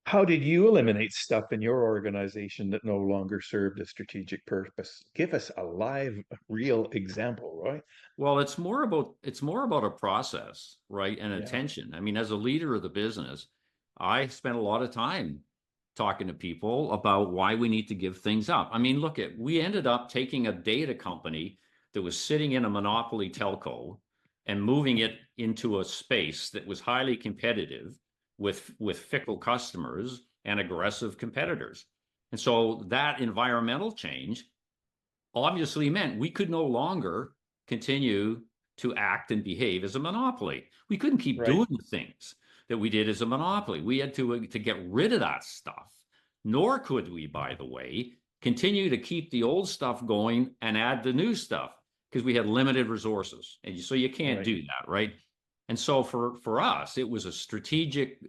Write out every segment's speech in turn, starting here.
How did you eliminate stuff in your organization that no longer served a strategic purpose? Give us a live, real example, Roy. Well, it's more about a process, right? And Yeah. attention. I mean, as a leader of the business, I spent a lot of time talking to people about why we need to give things up. I mean, we ended up taking a data company that was sitting in a monopoly telco and moving it into a space that was highly competitive with fickle customers and aggressive competitors. And so that environmental change obviously meant we could no longer continue to act and behave as a monopoly. We couldn't keep Right. doing the things that we did as a monopoly. We had to get rid of that stuff. Nor could we, by the way, continue to keep the old stuff going and add the new stuff because we had limited resources. And so you can't Right. do that, right? And so for us, it was a strategic,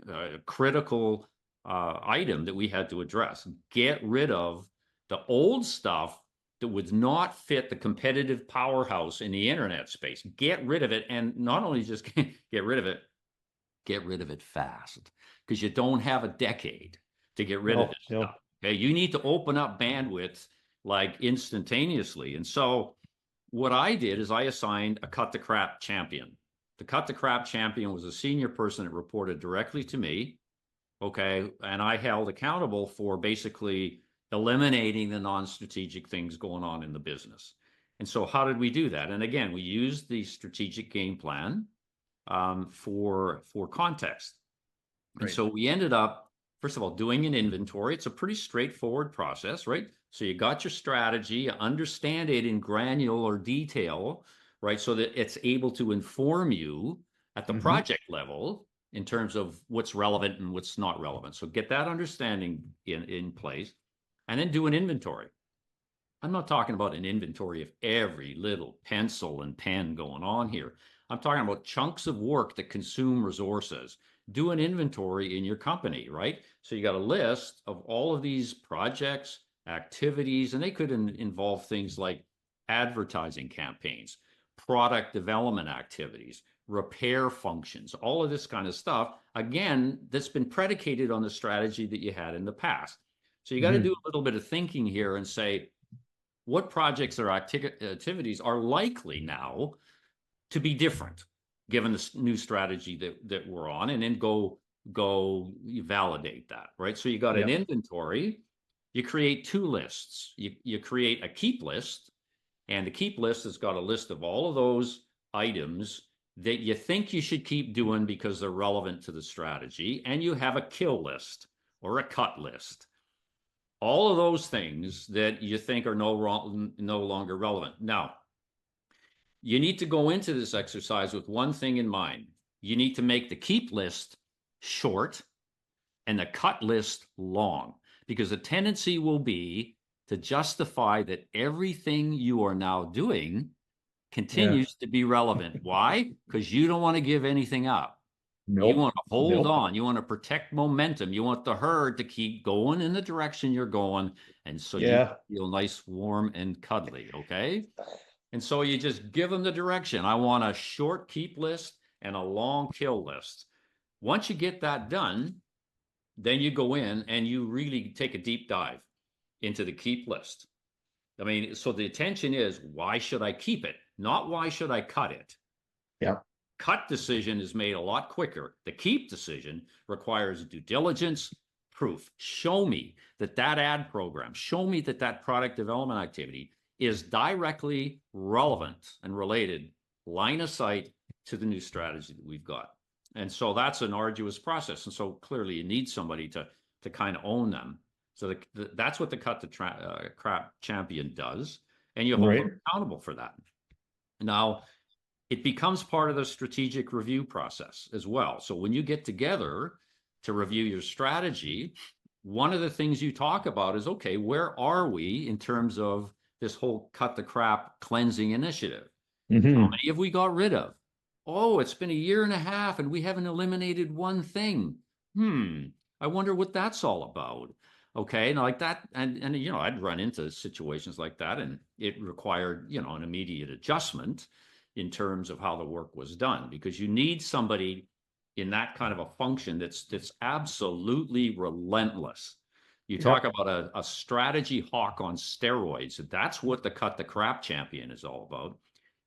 critical item that we had to address. Get rid of the old stuff that would not fit the competitive powerhouse in the internet space. Get rid of it. And not only just get rid of it fast because you don't have a decade to get rid of No, this stuff. no. Okay. You need to open up bandwidth like instantaneously. And so what I did is I assigned a cut the crap champion. The cut the crap champion was a senior person that reported directly to me. Okay. And I held accountable for basically eliminating the non-strategic things going on in the business. And so how did we do that? And again, we used the strategic game plan for context. And Right. so we ended up, first of all, doing an inventory. It's a pretty straightforward process, right? So you got your strategy, you understand it in granular detail, right? So that it's able to inform you at the Hmm. project level in terms of what's relevant and what's not relevant. So get that understanding in place and then do an inventory. I'm not talking about an inventory of every little pencil and pen going on here. I'm talking about chunks of work that consume resources. Do an inventory in your company, right? So you got a list of all of these projects, activities, and they could involve things like advertising campaigns, product development activities, repair functions, all of this kind of stuff. Again, that's been predicated on the strategy that you had in the past. So you got to do Hmm. a little bit of thinking here and say, what projects or activities are likely now to be different given the new strategy that we're on, and then go validate that, right? So you got an Yep. inventory, you create two lists. You create a keep list, and the keep list has got a list of all of those items that you think you should keep doing because they're relevant to the strategy, and you have a kill list or a cut list, all of those things that you think are no longer relevant. Now, you need to go into this exercise with one thing in mind. You need to make the keep list short and the cut list long, because the tendency will be to justify that everything you are now doing Yeah. continues to be relevant. Why? Because you don't want to give anything up. You Nope. want to hold Nope. on. You want to protect momentum. You want the herd to keep going in the direction you're going. And so you Yeah. feel nice, warm, and cuddly. Okay. And so you just give them the direction. I want a short keep list and a long kill list. Once you get that done, then you go in and you really take a deep dive into the keep list. I mean, so the attention is, why should I keep it? Not why should I cut it? Yeah. Cut decision is made a lot quicker. The keep decision requires due diligence, proof. Show me that that ad program, show me that that product development activity is directly relevant and related, line of sight to the new strategy that we've got. And so that's an arduous process. And so clearly you need somebody to kind of own them. So that's what the crap champion does. And you hold them Right. accountable for that. Now, it becomes part of the strategic review process as well. So when you get together to review your strategy, one of the things you talk about is, okay, where are we in terms of this whole cut the crap cleansing initiative? How Hmm. many have we got rid of? Oh, it's been a year and a half and we haven't eliminated one thing. Hmm. I wonder what that's all about. Okay. And like that, and I'd run into situations like that, and it required, an immediate adjustment in terms of how the work was done, because you need somebody in that kind of a function that's absolutely relentless. You talk Yep. about a strategy hawk on steroids. That's what the cut the crap champion is all about.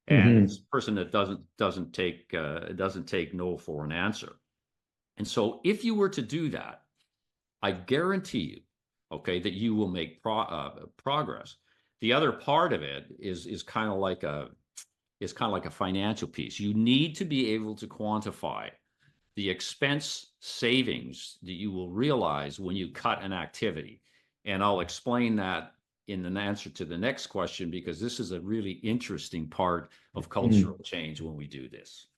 And it's Hmm. a person that doesn't take no for an answer. And so if you were to do that, I guarantee you, okay, that you will make progress. The other part of it is kind of like a financial piece. You need to be able to quantify the expense savings that you will realize when you cut an activity. And I'll explain that in an answer to the next question, because this is a really interesting part of cultural change when we do this.